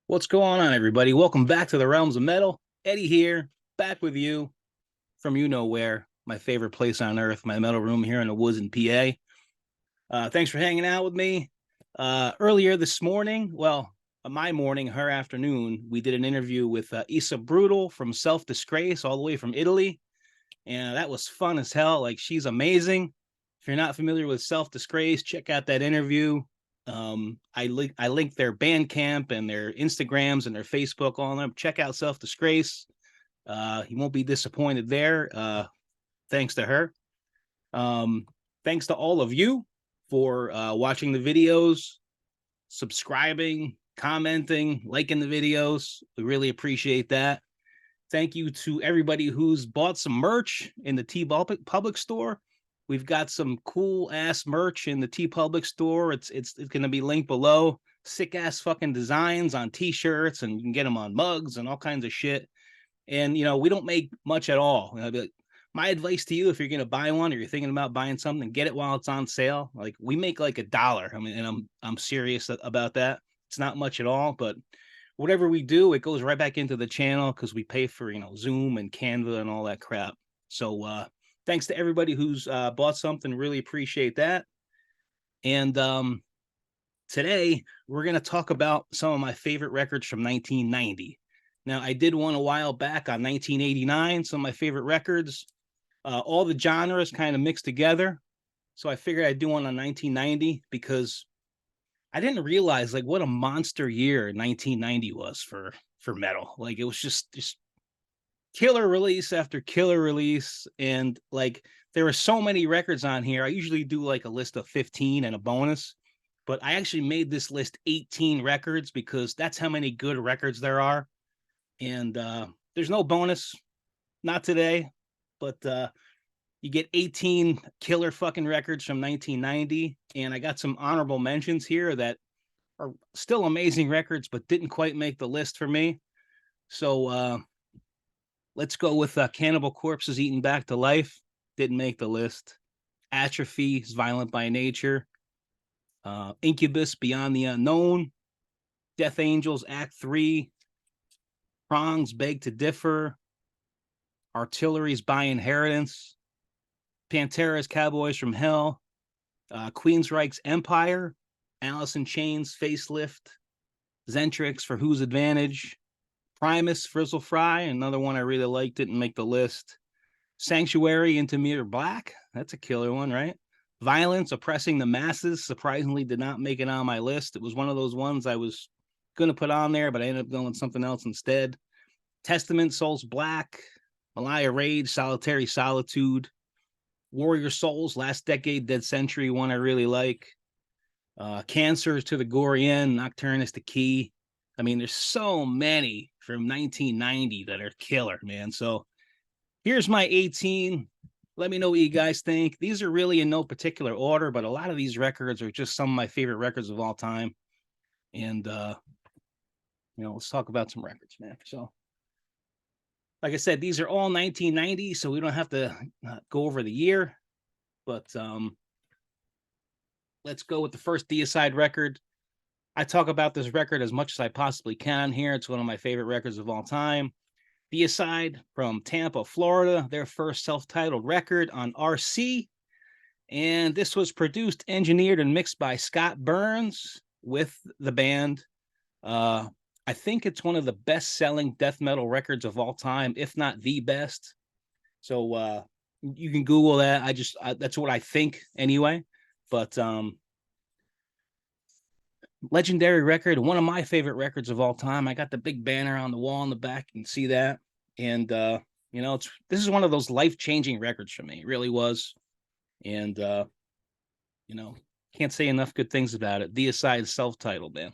What's going on, everybody? Welcome back to the Realms of Metal. Eddie here, back with you from you know where, my favorite place on earth, my metal room here in the woods in PA. Thanks for hanging out with me. Earlier this morning, my morning, her afternoon, we did an interview with Issa Brutal from Self Disgrace, all the way from Italy, and that was fun as hell. Like, she's amazing. If you're not familiar with Self Disgrace, check out that interview. I link their Bandcamp and their Instagrams and their Facebook on them. Check out Self Disgrace. You won't be disappointed there. Thanks to her. Um, Thanks to all of you for watching the videos, subscribing, commenting, liking the videos. We really appreciate that. Thank you to everybody who's bought some merch in the T Public store. We've got some cool ass merch in the T Public store. It's going to be linked below. Sick ass fucking designs on t-shirts, and you can get them on mugs and all kinds of shit. And we don't make much at all. Like, my advice to you, if you're going to buy one or you're thinking about buying something, get it while it's on sale. Like, we make like $1. I mean, and I'm serious about that. It's not much at all, but whatever we do, it goes right back into the channel because we pay for Zoom and Canva and all that crap. So thanks to everybody who's bought something. Really appreciate that. And today we're going to talk about some of my favorite records from 1990. Now, I did one a while back on 1989, some of my favorite records, all the genres kind of mixed together. So I figured I'd do one on 1990 because I didn't realize like what a monster year 1990 was for metal. Like, it was just killer release after killer release, and like there were so many records on here. I usually do like a list of 15 and a bonus, but I actually made this list 18 records because that's how many good records there are. And there's no bonus, not today, but you get 18 killer fucking records from 1990. And I got some honorable mentions here that are still amazing records, but didn't quite make the list for me. So let's go with Cannibal Corpse's Eaten Back to Life. Didn't make the list. Atrophy is Violent by Nature. Incubus, Beyond the Unknown. Death Angels, Act 3. Prongs, Beg to Differ. Artillery's By Inheritance. Pantera's Cowboys from Hell. Queensryche's Empire. Alice in Chains, Facelift. Zentrix, For Whose Advantage. Primus, Frizzle Fry, another one I really liked, didn't make the list. Sanctuary, Into Mirror Black, that's a killer one, right? Violence, Oppressing the Masses, surprisingly did not make it on my list. It was one of those ones I was going to put on there, but I ended up going with something else instead. Testament, Souls Black. Malaya Rage, Solitary Solitude. Warrior Souls, Last Decade, Dead Century, one I really like. Cancer to the Gory End, Nocturne is the Key. I mean, there's so many from 1990 that are killer, man. So here's my 18. Let me know what you guys think. These are really in no particular order, but a lot of these records are just some of my favorite records of all time. And let's talk about some records, man. So like I said, these are all 1990, so we don't have to go over the year. But let's go with the first Deicide record. I talk about this record as much as I possibly can here. It's one of my favorite records of all time. Deicide from Tampa, Florida, their first self-titled record on RC. And this was produced, engineered, and mixed by Scott Burns with the band. I think it's one of the best-selling death metal records of all time, if not the best. So you can Google that. That's what I think anyway. But legendary record, one of my favorite records of all time. I got the big banner on the wall in the back. You can see that. And this is one of those life-changing records for me. It really was. And can't say enough good things about it. Deicide, self-titled, man.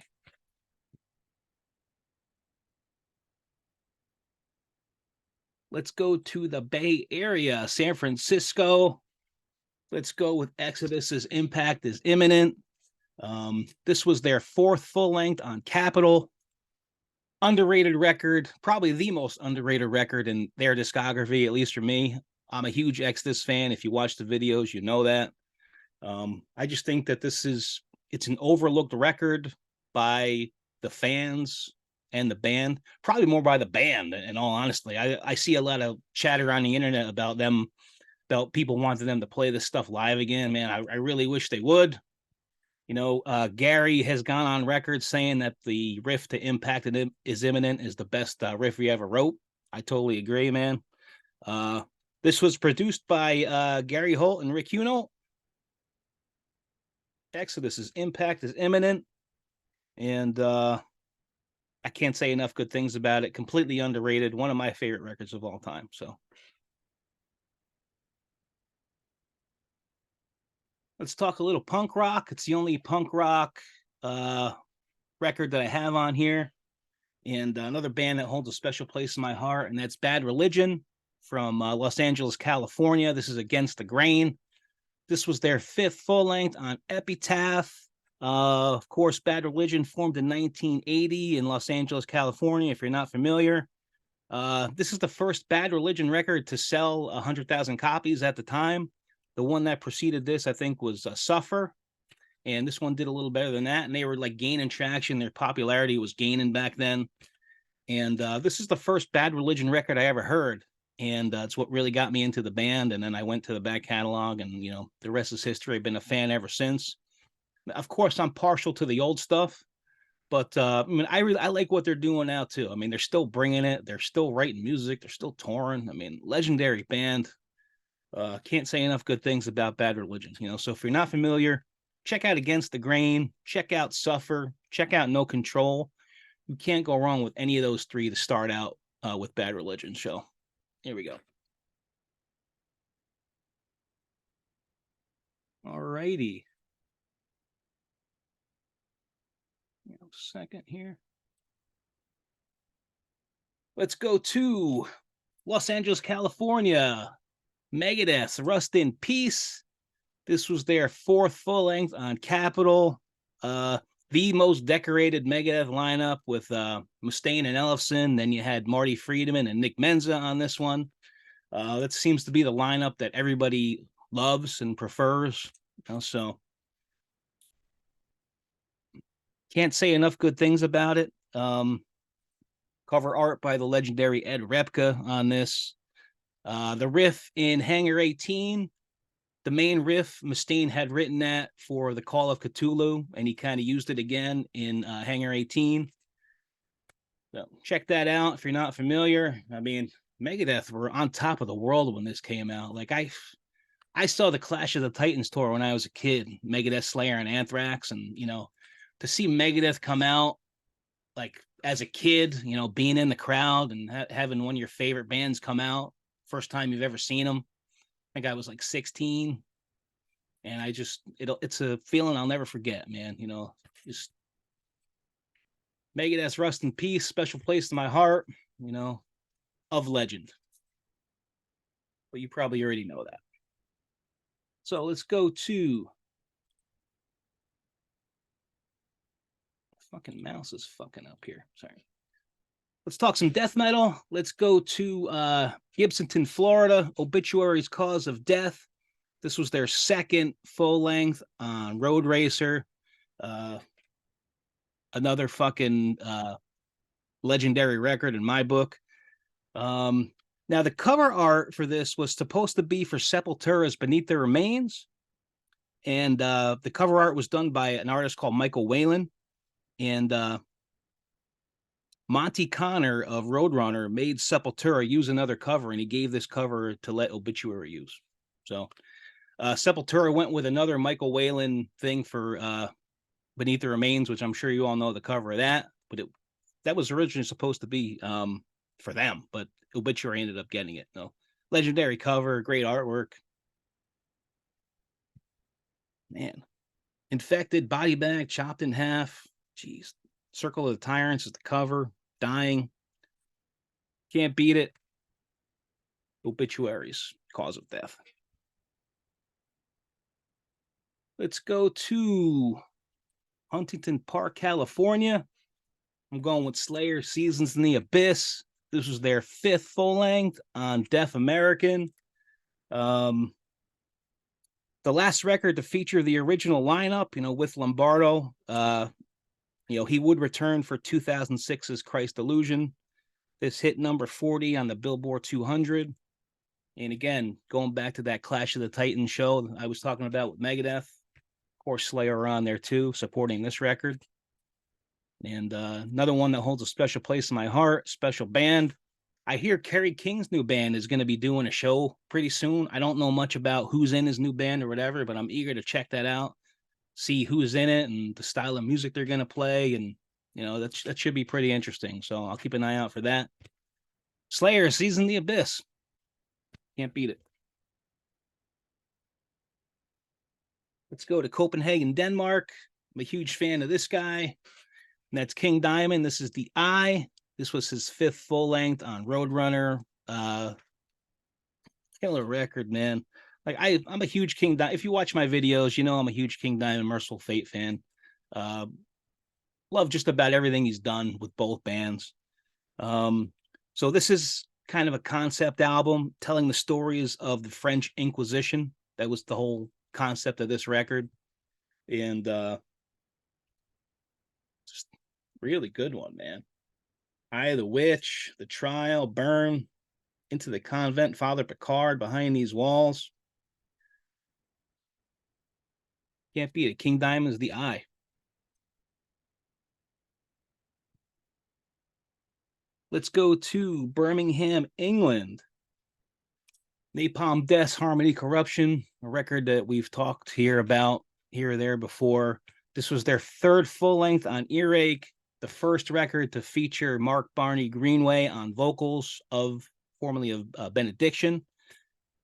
Let's go to the Bay Area, San Francisco. Let's go with Exodus's Impact is Imminent. This was their fourth full length on Capitol. Underrated record, probably the most underrated record in their discography, at least for me. I'm a huge Exodus fan. If you watch the videos, you know that. I just think that it's an overlooked record by the fans and the band. Probably more by the band, in all honesty. I see a lot of chatter on the internet about them, about people wanting them to play this stuff live again. Man, I really wish they would. Gary has gone on record saying that the riff to Impact is Imminent is the best riff he ever wrote. I totally agree, man. This was produced by Gary Holt and Rick Huno. Exodus is Impact is Imminent. And I can't say enough good things about it. Completely underrated. One of my favorite records of all time. So let's talk a little punk rock. It's the only punk rock record that I have on here. And another band that holds a special place in my heart, and that's Bad Religion from Los Angeles, California. This is Against the Grain. This was their 5th full length on Epitaph. Of course, Bad Religion formed in 1980 in Los Angeles, California, if you're not familiar. This is the first Bad Religion record to sell 100,000 copies at the time. The one that preceded this, I think, was Suffer. And this one did a little better than that. And they were like gaining traction. Their popularity was gaining back then. And this is the first Bad Religion record I ever heard. And it's what really got me into the band. And then I went to the back catalog, and, the rest is history. I've been a fan ever since. Of course, I'm partial to the old stuff, but I like what they're doing now too. I mean, they're still bringing it. They're still writing music. They're still touring. I mean, legendary band. Can't say enough good things about Bad Religion. So if you're not familiar, check out Against the Grain. Check out Suffer. Check out No Control. You can't go wrong with any of those three to start out with Bad Religion. So here we go. All righty. Second here. Let's go to Los Angeles, California. Megadeth's Rust in Peace. This was their 4th full length on Capitol. The most decorated Megadeth lineup with Mustaine and Ellefson. Then you had Marty Friedman and Nick Menza on this one. That seems to be the lineup that everybody loves and prefers. So can't say enough good things about it. Cover art by the legendary Ed Repka on this. The riff in Hangar 18, the main riff, Mustaine had written that for the Call of Cthulhu, and he kind of used it again in Hangar 18. So check that out if you're not familiar. I mean, Megadeth were on top of the world when this came out. Like I saw the Clash of the Titans tour when I was a kid, Megadeth, Slayer, and Anthrax, and to see Megadeth come out like as a kid, being in the crowd and having one of your favorite bands come out, first time you've ever seen them. I think I was like 16, and it's a feeling I'll never forget, man. Just Megadeth's Rust in Peace, special place in my heart, of legend. But you probably already know that. So let's go to fucking mouse is fucking up here. Sorry. Let's talk some death metal. Let's go to Gibsonton, Florida. Obituary's Cause of Death. This was their 2nd full length on Road Racer. Another fucking legendary record in my book. Now, the cover art for this was supposed to be for Sepultura's Beneath the Remains. And the cover art was done by an artist called Michael Whalen. And Monty Connor of Roadrunner made Sepultura use another cover, and he gave this cover to let Obituary use. So Sepultura went with another Michael Whalen thing for Beneath the Remains, which I'm sure you all know the cover of that. But that was originally supposed to be for them, but Obituary ended up getting it. Legendary cover, great artwork. Man. Infected, body bag, chopped in half. Jeez. Circle of the Tyrants is the cover. Dying. Can't beat it. Obituaries, Cause of Death. Let's go to Huntington Park, California. I'm going with Slayer, Seasons in the Abyss. This was their 5th full length on Deaf American. The last record to feature the original lineup, with Lombardo He would return for 2006's Christ Illusion. This hit number 40 on the Billboard 200. And again, going back to that Clash of the Titans show I was talking about with Megadeth, of course, Slayer on there too, supporting this record. And another one that holds a special place in my heart, special band. I hear Kerry King's new band is going to be doing a show pretty soon. I don't know much about who's in his new band or whatever, but I'm eager to check that out, see who's in it and the style of music they're going to play. And, that should be pretty interesting. So I'll keep an eye out for that. Slayer, Season the Abyss. Can't beat it. Let's go to Copenhagen, Denmark. I'm a huge fan of this guy. And that's King Diamond. This is the Eye. This was his 5th full length on Roadrunner. Killer record, man. Like I'm a huge King Diamond. If you watch my videos, I'm a huge King Diamond Merciful Fate fan. Love just about everything he's done with both bands. So this is kind of a concept album telling the stories of the French Inquisition. That was the whole concept of this record. And just really good one, man. Eye of the Witch, The Trial, Burn, Into the Convent, Father Picard, Behind These Walls. Can't beat it. King Diamond's the Eye. Let's go to Birmingham, England. Napalm Death, Harmony Corruption, a record that we've talked here about here or there before. This was their 3rd full length on Earache, the first record to feature Mark Barney Greenway on vocals formerly of Benediction.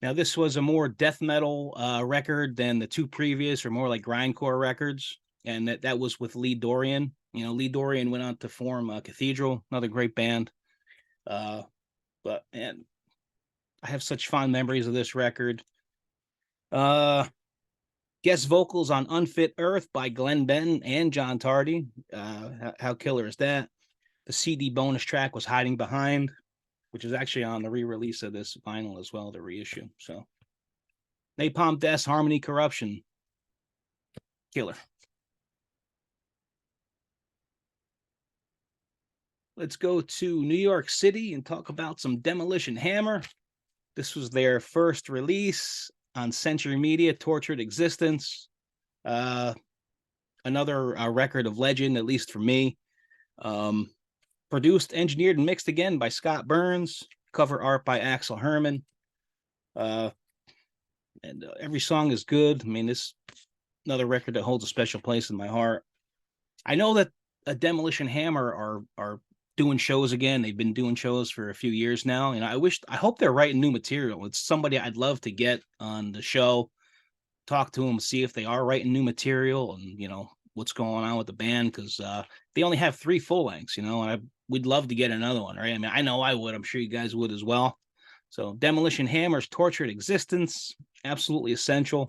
Now, this was a more death metal record than the 2 previous, or more like grindcore records, and that was with Lee Dorian. Lee Dorian went on to form Cathedral, another great band. But man, I have such fond memories of this record. Guest vocals on Unfit Earth by Glenn Benton and John Tardy. How killer is that? The CD bonus track was Hiding Behind, which is actually on the re-release of this vinyl as well, the reissue. So Napalm Death, Harmony Corruption. Killer. Let's go to New York City and talk about some Demolition Hammer. This was their first release on Century Media, Tortured Existence. Another record of legend, at least for me. Produced, engineered, and mixed again by Scott Burns. Cover art by Axel Herman. And every song is good. I mean, this another record that holds a special place in my heart. I know that Demolition Hammer are doing shows again. They've been doing shows for a few years now, and I hope they're writing new material. It's somebody I'd love to get on the show, talk to them, see if they are writing new material, and what's going on with the band, because they only have 3 full lengths, and we'd love to get another one, right? I mean, I know I would. I'm sure you guys would as well. So Demolition Hammer's Tortured Existence, absolutely essential.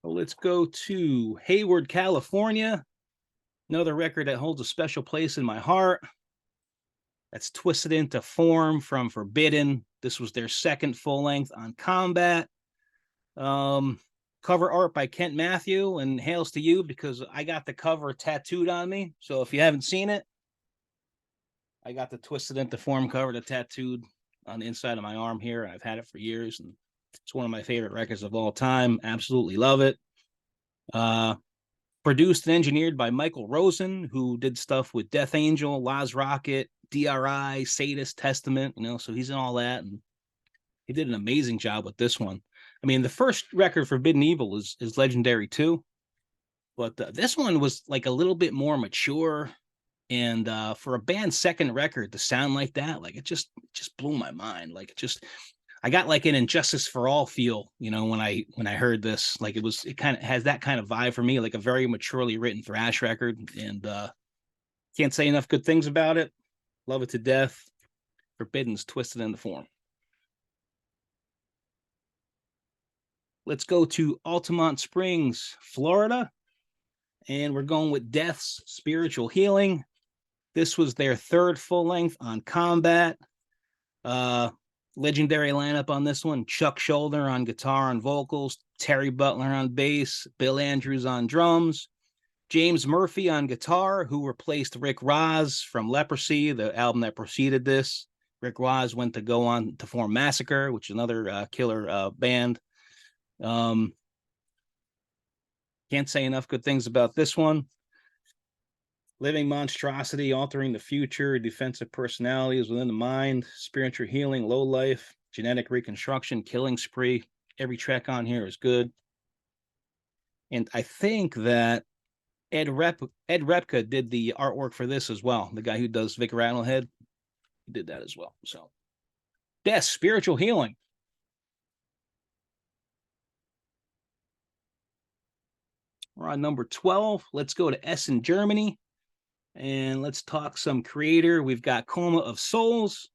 Well, let's go to Hayward, California. Another record that holds a special place in my heart. That's Twisted Into Form from Forbidden. This was their 2nd full length on Combat. Cover art by Kent Matthew, and hails to you because I got the cover tattooed on me. So if you haven't seen it, I got the Twisted Into Form cover tattooed on the inside of my arm here. I've had it for years, and it's one of my favorite records of all time. Absolutely love it. Produced and engineered by Michael Rosen, who did stuff with Death Angel, Laz Rocket, DRI, Sadist, Testament, so he's in all that, and he did an amazing job with this one. I mean, the first record, Forbidden Evil, is legendary too, but this one was like a little bit more mature, and for a band's 2nd record to sound like that, like it just blew my mind. Like I got like an Injustice for All feel, when I heard this. Like it kind of has that kind of vibe for me, like a very maturely written thrash record, and can't say enough good things about it. Love it to death. Forbidden's Twisted Into Form. Let's go to Altamont Springs, Florida, and we're going with Death's Spiritual Healing. This was their 3rd full length on Combat. Legendary lineup on this one: Chuck Schuldiner on guitar and vocals, Terry Butler on bass, Bill Andrews on drums, James Murphy on guitar, who replaced Rick Ross from Leprosy, the album that preceded this. Rick Ross went to go on to form Massacre, which is another killer band. Can't say enough good things about this one. Living monstrosity, altering the future, defensive personalities within the mind, spiritual healing, low life, genetic reconstruction, killing spree. Every track on here is good. And I think that Ed Repka did the artwork for this as well. The guy who does Vic Rattlehead, he did that as well. So, Death, spiritual healing. We're on number 12. Let's go to Essen, Germany. And let's talk some creator. We've got Coma of Souls.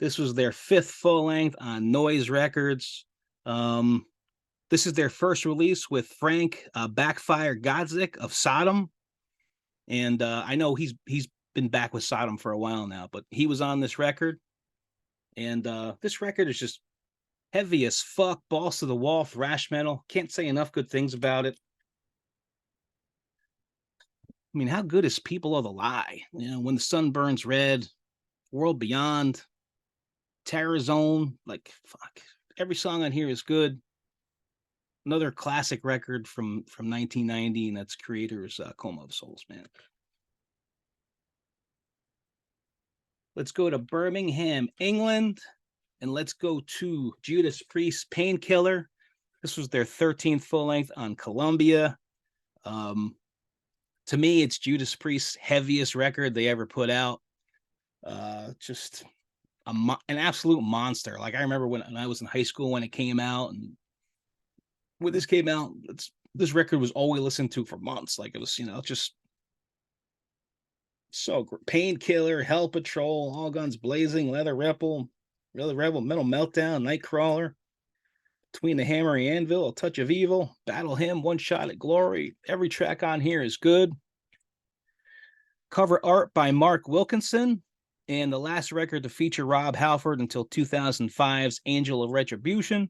This was their 5th full length on Noise Records. This is their first release with Frank Backfire Godzik of Sodom. And I know he's been back with Sodom for a while now, but he was on this record. And this record is just heavy as fuck, balls to the wall, thrash metal. Can't say enough good things about it. I mean, how good is People of the Lie? You know, When the Sun Burns Red, World Beyond, Terror Zone. Like, fuck. Every song on here is good. Another classic record from 1990, and that's creator's Coma of Souls, man. Let's go to Birmingham, England, and let's go to Judas Priest, Painkiller. This was their 13th full length on Columbia. To me, it's Judas Priest's heaviest record they ever put out. Just an absolute monster. Like, I remember when I was in high school when it came out, and when this came out, this record was always listened to for months. Like, it was, just so great. Painkiller, Hell Patrol, All Guns Blazing, Leather Rebel, Metal Meltdown, Nightcrawler, Between the Hammer and Anvil, A Touch of Evil, Battle Hymn, One Shot at Glory. Every track on here is good. Cover art by Mark Wilkinson, and the last record to feature Rob Halford until 2005's Angel of Retribution.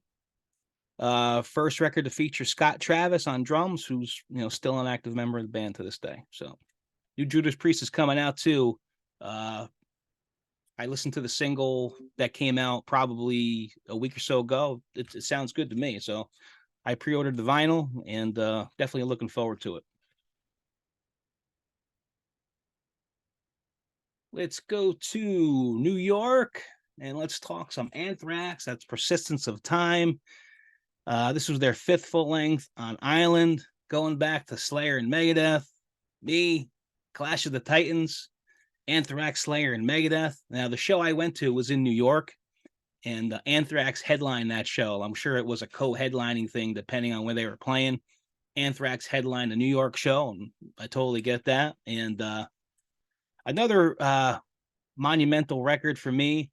First record to feature Scott Travis on drums, who's still an active member of the band to this day. So, new Judas Priest is coming out too. I listened to the single that came out probably a week or so ago. It sounds good to me, so I pre-ordered the vinyl and definitely looking forward to it. Let's go to New York and let's talk some Anthrax. That's Persistence of Time. This was their 5th full length on Island, going back to Slayer and Megadeth, me, Clash of the Titans, Anthrax, Slayer, and Megadeth. Now, the show I went to was in New York, and Anthrax headlined that show. I'm sure it was a co-headlining thing depending on where they were playing. Anthrax headlined a New York show, and I totally get that. And another monumental record for me.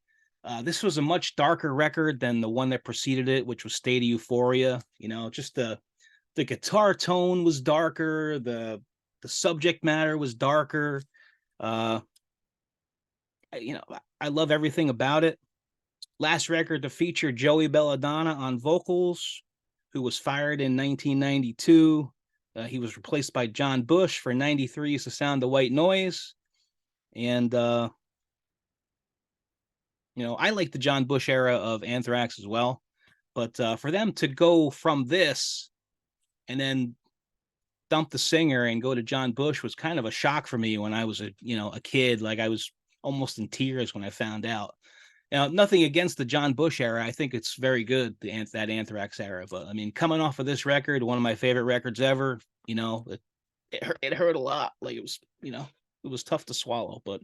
This was a much darker record than the one that preceded it, which was State of Euphoria. Just the guitar tone was darker, the subject matter was darker. I love everything about it. Last record to feature Joey Belladonna on vocals, who was fired in 1992. He was replaced by John Bush for 93's The Sound of White Noise. And, I like the John Bush era of Anthrax as well. But for them to go from this and then dump the singer and go to John Bush was kind of a shock for me when I was a kid. Like, I was almost in tears when I found out. Nothing against the John Bush era. I think it's very good, that Anthrax era. But I mean, coming off of this record, one of my favorite records ever, it hurt a lot. Like, it was, it was tough to swallow. But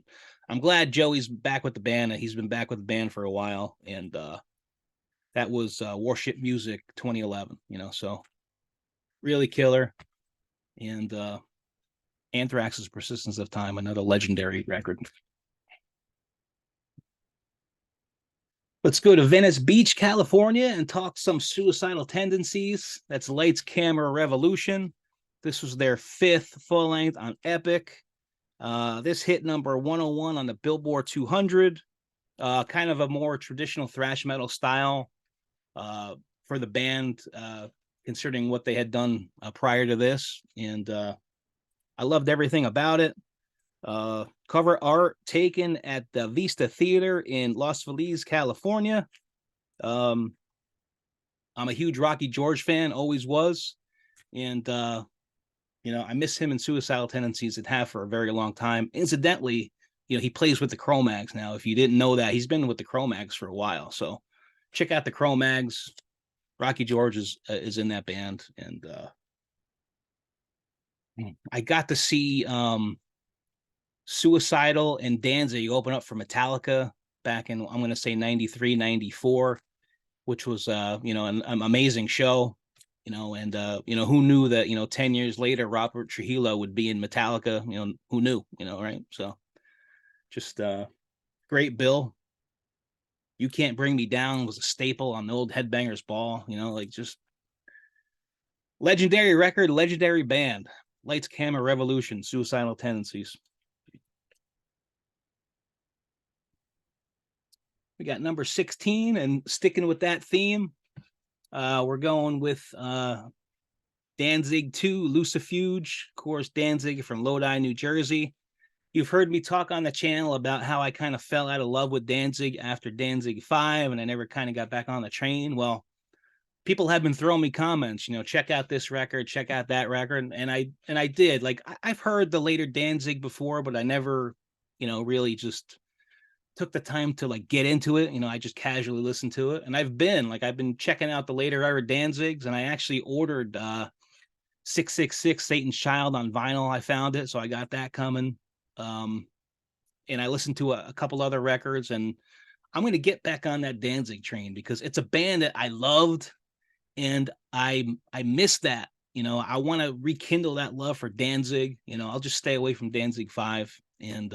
I'm glad Joey's back with the band. He's been back with the band for a while. And that was Warship Music 2011, so really killer. And Anthrax's Persistence of Time, another legendary record. Let's go to Venice Beach, California, and talk some Suicidal Tendencies. That's Lights, Camera, Revolution. This was their 5th full length on Epic. This hit number 101 on the Billboard 200. kind of a more traditional thrash metal style for the band, considering what they had done prior to this. And I loved everything about it. Cover art taken at the Vista Theater in Los Feliz, California. I'm a huge Rocky George fan, always was. And, I miss him in Suicidal Tendencies and have for a very long time. Incidentally, he plays with the Cro-Mags now. If you didn't know that, he's been with the Cro-Mags for a while. So check out the Cro-Mags. Rocky George is in that band. And I got to see Suicidal and Danzig open up for Metallica back in, I'm going to say 93, 94, which was, an amazing show, and, who knew that, 10 years later, Robert Trujillo would be in Metallica, who knew, right? So just great bill. You Can't Bring Me Down was a staple on the old Headbangers Ball, just legendary record, legendary band. Lights, Camera, Revolution, Suicidal Tendencies. We got number 16, and sticking with that theme, we're going with Danzig 2, Lucifuge. Of course, Danzig from Lodi, New Jersey. You've heard me talk on the channel about how I kind of fell out of love with Danzig after Danzig 5, and I never kind of got back on the train. Well, people have been throwing me comments, check out this record, check out that record, and I did. Like, I've heard the later Danzig before, but I never, really just took the time to like get into it. I just casually listened to it, and I've been checking out the later era Danzigs, and I actually ordered 666 Satan's Child on vinyl. I found it, so I got that coming. And I listened to a couple other records, and I'm going to get back on that Danzig train because it's a band that I loved, and I miss that. I want to rekindle that love for Danzig. I'll just stay away from Danzig 5, and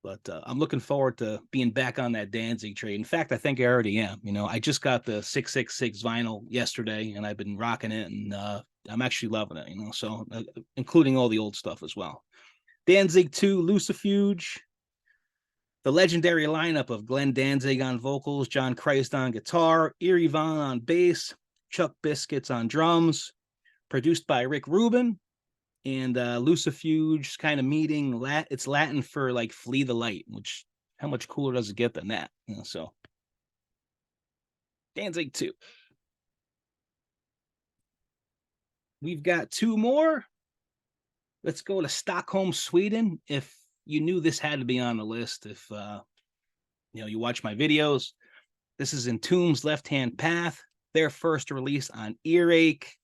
but I'm looking forward to being back on that Danzig train. In fact, I think I already am. I just got the 666 vinyl yesterday, and I've been rocking it, and I'm actually loving it. So including all the old stuff as well. Danzig 2, Lucifuge. The legendary lineup of Glenn Danzig on vocals, John Christ on guitar, Eerie Von on bass, Chuck Biscuits on drums, produced by Rick Rubin. And Lucifuge kind of meeting it's Latin for like flee the light, which how much cooler does it get than that? So Danzig 2. We've got two more. Let's go to Stockholm, Sweden. If you knew this had to be on the list, if you watch my videos, this is Entombed's Left Hand Path, their first release on Earache.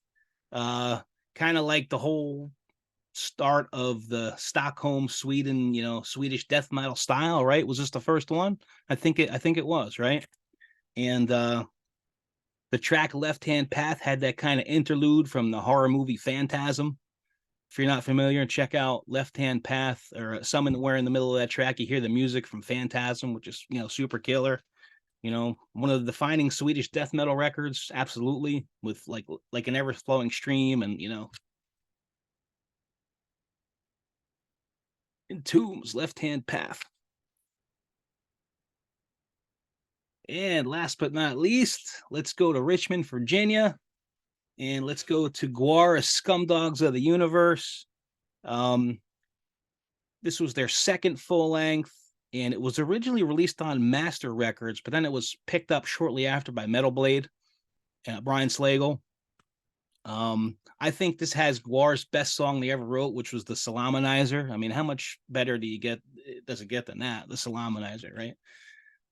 Kind of like the whole start of the Stockholm, Sweden, Swedish death metal style, right? Was this the first one? I think it was, right? And the track Left Hand Path had that kind of interlude from the horror movie Phantasm. If you're not familiar, check out Left Hand Path, or somewhere in the middle of that track, you hear the music from Phantasm, which is, super killer. One of the defining Swedish death metal records, absolutely, with like an ever-flowing stream, and Entombed's Left Hand Path. And last but not least, let's go to Richmond, Virginia, and let's go to Gwar, Scumdogs of the Universe. This was their second full length, and it was originally released on Master Records, but then it was picked up shortly after by Metal Blade, Brian Slagle. I think this has Gwar's best song they ever wrote, which was the Salamanizer. I mean, how much better does it get than that? The Salamanizer, right?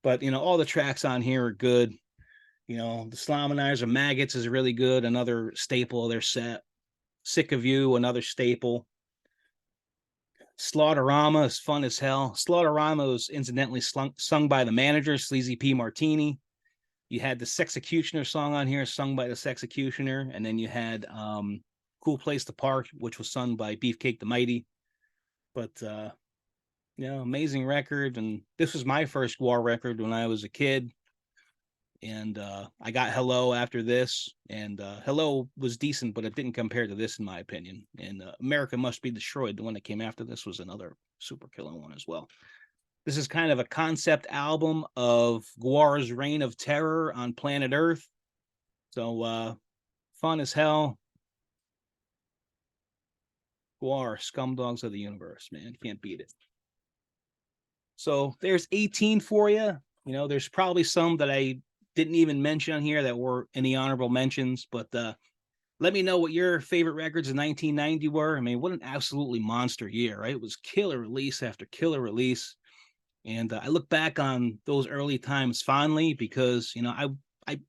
But all the tracks on here are good. The Salamanizer, Maggots is really good, another staple of their set. Sick of You, another staple. Slaughterama is fun as hell. Slaughterama was incidentally sung by the manager, Sleazy P. Martini. You had the Sexecutioner song on here, sung by the Sexecutioner, and then you had Cool Place to Park, which was sung by Beefcake the Mighty. But amazing record, and this was my first Gwar record when I was a kid. And I got Hello after this, and Hello was decent, but it didn't compare to this, in my opinion. And America Must Be Destroyed, the one that came after this, was another super killer one as well. This is kind of a concept album of Guar's reign of terror on planet Earth. So fun as hell. Guar, scumdogs of the universe, man. Can't beat it. So there's 18 for you. You know, there's probably some that I didn't even mention on here that were in the honorable mentions, but let me know what your favorite records in 1990 were. I mean, what an absolutely monster year, right? It was killer release after killer release. And I look back on those early times fondly because, you know, I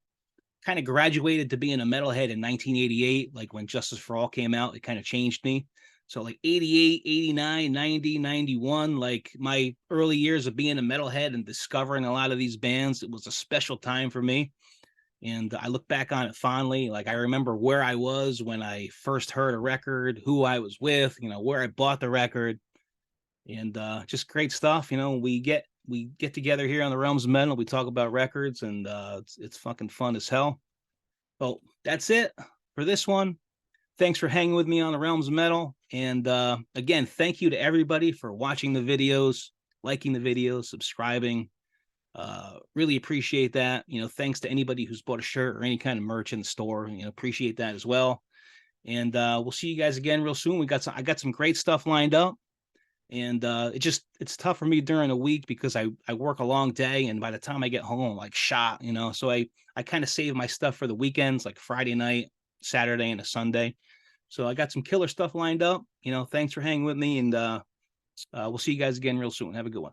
kind of graduated to being a metalhead in 1988, like when Justice for All came out. It kind of changed me. So like 88, 89, 90, 91, like my early years of being a metalhead and discovering a lot of these bands, it was a special time for me. And I look back on it fondly. Like I remember where I was when I first heard a record, who I was with, you know, where I bought the record, and just great stuff. You know, we get together here on the Realms of Metal. We talk about records, and it's fucking fun as hell. Well, that's it for this one. Thanks for hanging with me on the Realms of Metal. And again, thank you to everybody for watching the videos, liking the videos, subscribing. Really appreciate that. You know, thanks to anybody who's bought a shirt or any kind of merch in the store. You know, appreciate that as well. And we'll see you guys again real soon. I got some great stuff lined up. And it's tough for me during the week because I work a long day, and by the time I get home, I'm like shot, you know. So I kind of save my stuff for the weekends, like Friday night, Saturday, and a Sunday. So I got some killer stuff lined up. You know, thanks for hanging with me, and we'll see you guys again real soon. Have a good one.